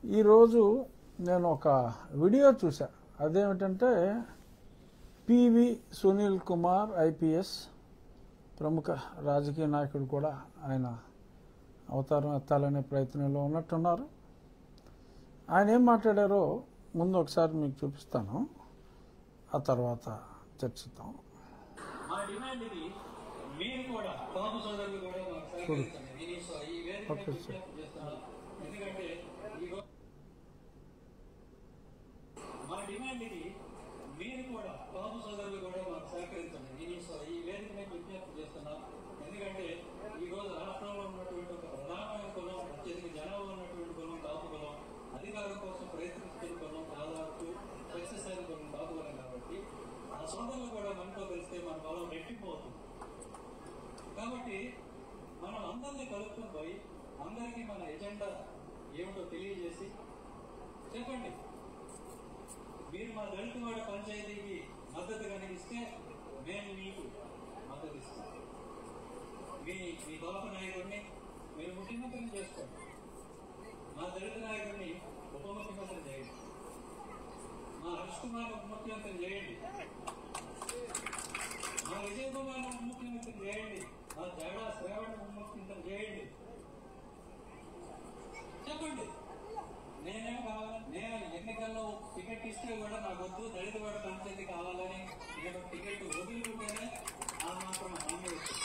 ఈరోజు నేను ఒక వీడియో చూసా. అదేమిటంటే పివి సునీల్ కుమార్ ఐపీఎస్ ప్రముఖ రాజకీయ నాయకుడు కూడా ఆయన అవతారం ఎత్తాలనే ప్రయత్నంలో ఉన్నట్టున్నారు. ఆయన ఏం మాట్లాడారో ముందు ఒకసారి మీకు చూపిస్తాను, ఆ తర్వాత చర్చిద్దాం. Okay sir. మా డిమాండ్ ఇది, మీరు కూడా బాబు సోదరులు కూడా మాకు సహకరించండి. నేను ఈ వేదిక మీద విజ్ఞప్తి చేస్తున్నాను. ఎందుకంటే ఈ రోజు రాష్ట్రంలో ఉన్నటువంటి ఒక ప్రధానమైన కులం, అత్యధిక జనాభా ఉన్నటువంటి కులం కాపు కులం, అధికారం కోసం ప్రయత్నిస్తున్న కులం, దాదాపు సక్సెస్ అయిన కులం కాపు కులం. కాబట్టి ఆ సోదరులు కూడా మనతో కలిస్తే మన బలం రెట్టిపోతుంది. కాబట్టి మనం అందరినీ కలుపుకొని పోయి అందరికీ మన ఎజెండా ఏమిటో తెలియజేసి చెప్పండి. మీరు మా దళితవాడ పంచాయతీకి మద్దతు కనిపిస్తే మేము మీకు మద్దతు ఇస్తాం. మీ బాబు నాయకుడిని మీరు ముఖ్యమంత్రిని చేసుకోండి. మా దళిత నాయకుడిని ఉప ముఖ్యమంత్రి చేయండి. మా హర్ష్ కుమార్ ఉప ముఖ్యమంత్రి చేయండి. మా విజయ్ కుమార్ ఉప ముఖ్యమంత్రి చేయండి. మా జడా శ్రావణ్ ఉప ముఖ్యమంత్రి చేయండి. చెప్పండి. నేనేం కావాలి? నేను ఎన్నికల్లో టికెట్ ఇస్తే కూడా నాకు వద్దు, దళిత వాడ పంచాయతీ కావాలని నేను టికెట్ వదులుకుంటేనే ఆ మాత్రం హామీ వస్తుంది.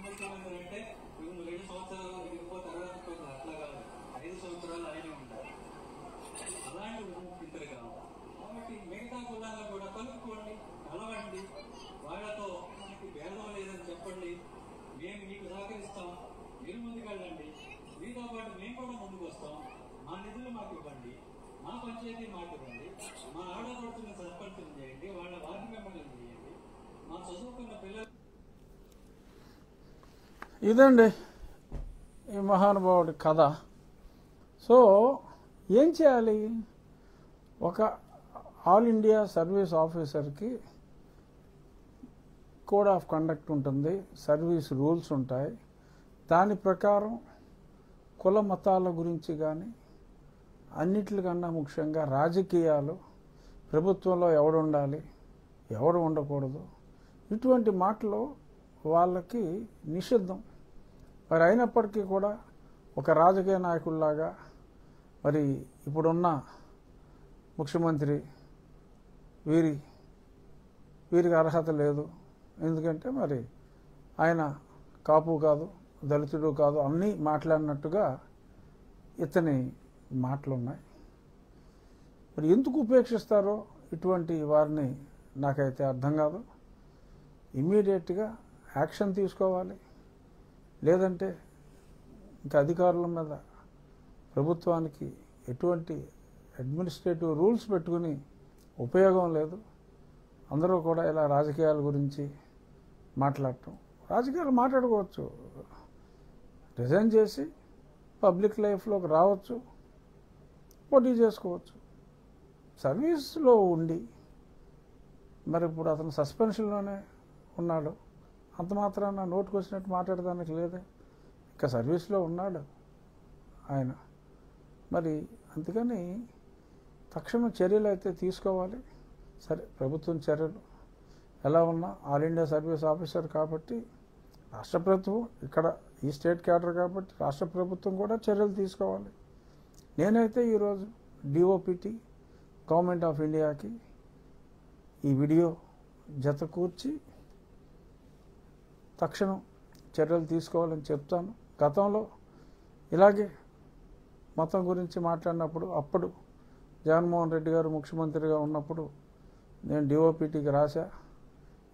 ముఖ్యమంత్రి అంటే నువ్వు 2 సంవత్సరాలు దిగిపోతే తర్వాత అట్లా కాదు, 5 సంవత్సరాలు ఆయనే ఉంటారు. అలాంటి ముఖ్యమంత్రి కావాలి. కాబట్టి మిగతా కులాలను కూడా కలుపుకోండి, కలవండి, వాళ్ళతో మనకి భేదం లేదని చెప్పండి. మేము మీకు సహకరిస్తాం, మీరు ముందుకెళ్ళండి. మీతో పాటు మేము కూడా ముందుకు వస్తాం. మా నిధులు మాకు ఇవ్వండి, మా పంచాయతీ మాకు ఇవ్వండి, మా ఆడపడుతున్న సర్పంచులు చేయండి, వాళ్ళ వార్డు మెంబర్లు చేయండి, మా చదువుకున్న పిల్లలు. ఇదండి ఈ మహానుభావుడి కథ. సో ఏం చేయాలి? ఒక ఆల్ ఇండియా సర్వీస్ ఆఫీసర్కి కోడ్ ఆఫ్ కండక్ట్ ఉంటుంది, సర్వీస్ రూల్స్ ఉంటాయి. దాని ప్రకారం కుల మతాల గురించి కానీ, అన్నిటికన్నా ముఖ్యంగా రాజకీయాలు, ప్రభుత్వంలో ఎవడు ఉండాలి, ఎవడు ఉండకూడదు, ఇటువంటి మాటలు వాళ్ళకి నిషిద్ధం. మరి అయినప్పటికీ కూడా ఒక రాజకీయ నాయకుల్లాగా మరి ఇప్పుడున్న ముఖ్యమంత్రి వీరికి అర్హత లేదు, ఎందుకంటే మరి ఆయన కాపు కాదు, దళితుడు కాదు, అన్నీ మాట్లాడినట్టుగా ఇతని మాటలు ఉన్నాయి. మరి ఎందుకు ఉపేక్షిస్తారో ఇటువంటి వారిని నాకైతే అర్థం కాదు. ఇమ్మీడియట్గా యాక్షన్ తీసుకోవాలి, లేదంటే ఇంకా అధికారుల మీద ప్రభుత్వానికి ఎటువంటి అడ్మినిస్ట్రేటివ్ రూల్స్ పెట్టుకుని ఉపయోగం లేదు. అందరూ కూడా ఇలా రాజకీయాల గురించి మాట్లాడటం, రాజకీయాలు మాట్లాడుకోవచ్చు, రిజైన్ చేసి పబ్లిక్ లైఫ్లోకి రావచ్చు, పోటీ చేసుకోవచ్చు. సర్వీస్లో ఉండి మరి ఇప్పుడు అతను సస్పెన్షన్లోనే ఉన్నాడు, అంత మాత్రాన నోటుకు వచ్చినట్టు మాట్లాడడానికి లేదే, ఇంకా సర్వీస్లో ఉన్నాడు ఆయన. మరి అందుకని తక్షణ చర్యలు అయితే తీసుకోవాలి. సరే, ప్రభుత్వం చర్యలు ఎలా ఉన్నా ఆల్ ఇండియా సర్వీస్ ఆఫీసర్ కాబట్టి రాష్ట్ర ప్రభుత్వం, ఇక్కడ ఈ స్టేట్ క్యాడర్ కాబట్టి రాష్ట్ర ప్రభుత్వం కూడా చర్యలు తీసుకోవాలి. నేనైతే ఈరోజు డిఓపిటి గవర్నమెంట్ ఆఫ్ ఇండియాకి ఈ వీడియో జత కూర్చి తక్షణం చర్యలు తీసుకోవాలని చెప్తాను. గతంలో ఇలాగే మతం గురించి మాట్లాడినప్పుడు, అప్పుడు జగన్మోహన్ రెడ్డి గారు ముఖ్యమంత్రిగా ఉన్నప్పుడు నేను డిఓపిటికి రాశా,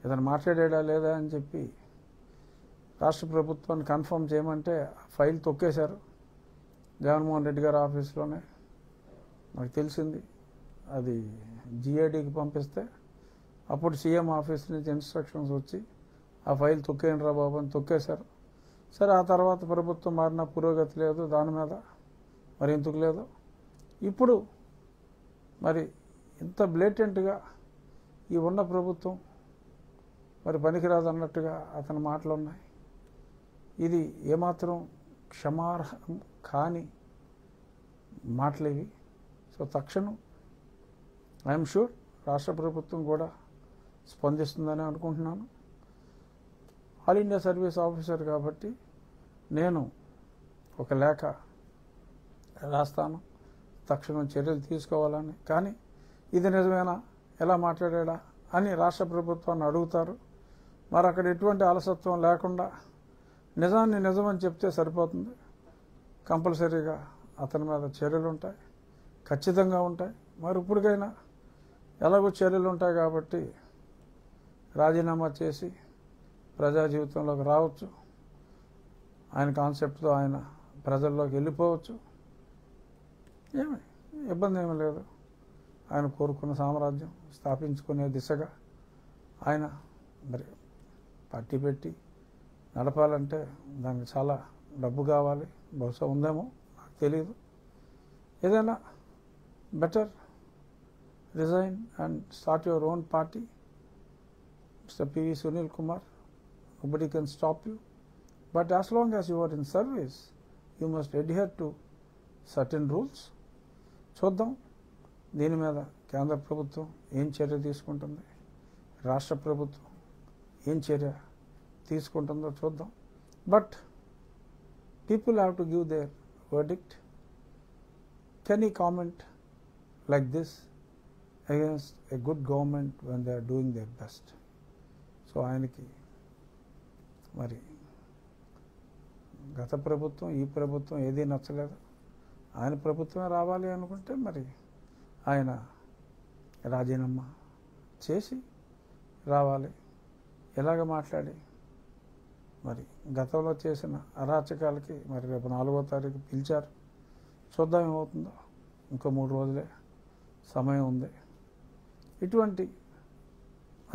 ఏదైనా మాట్లాడా లేదా అని చెప్పి రాష్ట్ర ప్రభుత్వాన్ని కన్ఫర్మ్ చేయమంటే ఫైల్ తొక్కేశారు జగన్మోహన్ రెడ్డి గారి ఆఫీస్లోనే. నాకు తెలిసింది అది జిఏడికి పంపిస్తే అప్పుడు సీఎం ఆఫీస్ నుంచి ఇన్స్ట్రక్షన్స్ వచ్చి ఆ ఫైల్ తొక్కేయండి రా బాబు అని తొక్కేశారు. సరే, ఆ తర్వాత ప్రభుత్వం మారిన పురోగతి లేదు దాని మీద, మరి ఎందుకు లేదు. ఇప్పుడు మరి ఇంత బ్లేటెంట్గా ఈ ఉన్న ప్రభుత్వం మరి పనికిరాదు అన్నట్టుగా అతని మాటలు ఉన్నాయి. ఇది ఏమాత్రం క్షమార్హం కాని మాటలు ఇవి. సో తక్షణం ఐఎమ్ షూర్ రాష్ట్ర ప్రభుత్వం కూడా స్పందిస్తుందని అనుకుంటున్నాను. ఆల్ ఇండియా సర్వీస్ ఆఫీసర్ కాబట్టి నేను ఒక లేఖ రాస్తాను తక్షణం చర్యలు తీసుకోవాలని. కానీ ఇది నిజమేనా, ఎలా మాట్లాడా అని రాష్ట్ర ప్రభుత్వాన్ని అడుగుతారు. మరి అక్కడ ఎటువంటి అలసత్వం లేకుండా నిజాన్ని నిజమని చెప్తే సరిపోతుంది. కంపల్సరీగా అతని మీద చర్యలు ఉంటాయి, ఖచ్చితంగా ఉంటాయి. మరి ఇప్పటికైనా ఎలాగో చర్యలు ఉంటాయి కాబట్టి రాజీనామా చేసి ప్రజా జీవితంలోకి రావచ్చు. ఆయన కాన్సెప్ట్తో ఆయన ప్రజల్లోకి వెళ్ళిపోవచ్చు. ఏమి ఇబ్బంది ఏమీ లేదు. ఆయన కోరుకున్న సామ్రాజ్యం స్థాపించుకునే దిశగా ఆయన మరి పార్టీ పెట్టి నడపాలంటే దానికి చాలా డబ్బు కావాలి. బహుశా ఉందేమో, నాకు తెలియదు. ఏదైనా better resign and start your own party. Mr. P.V. Sunil Kumar, nobody can stop you. But as long as you are in service, you must adhere to certain rules. చూద్దాం దీని మీద కేంద్ర ప్రభుత్వం ఏం చర్య తీసుకుంటుంది, రాష్ట్ర ప్రభుత్వం ఏం చర్య తీసుకుంటుందో చూద్దాం. But people have to give their verdict. Can you comment like this against a good government when they are doing their best? So ఆయనకి మరి గత ప్రభుత్వం ఈ ప్రభుత్వం ఏదీ నచ్చలేదు. ఆయన ప్రభుత్వమే రావాలి అనుకుంటే మరి ఆయన రాజీనామా చేసి రావాలి. ఎలాగ మాట్లాడి మరి గతంలో చేసిన అరాచకాలకి మరి రేపు 4వ తారీఖు పిలిచారు. చూద్దాం ఏమవుతుందో. ఇంకో 3 రోజులే సమయం ఉంది. ఇటువంటి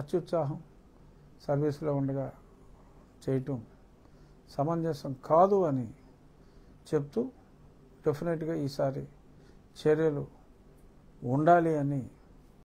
అత్యుత్సాహం సర్వీస్లో ఉండగా చేయటం సమంజసం కాదు అని చెప్తూ డెఫినెట్గా ఈసారి చర్యలు ఉండాలి అని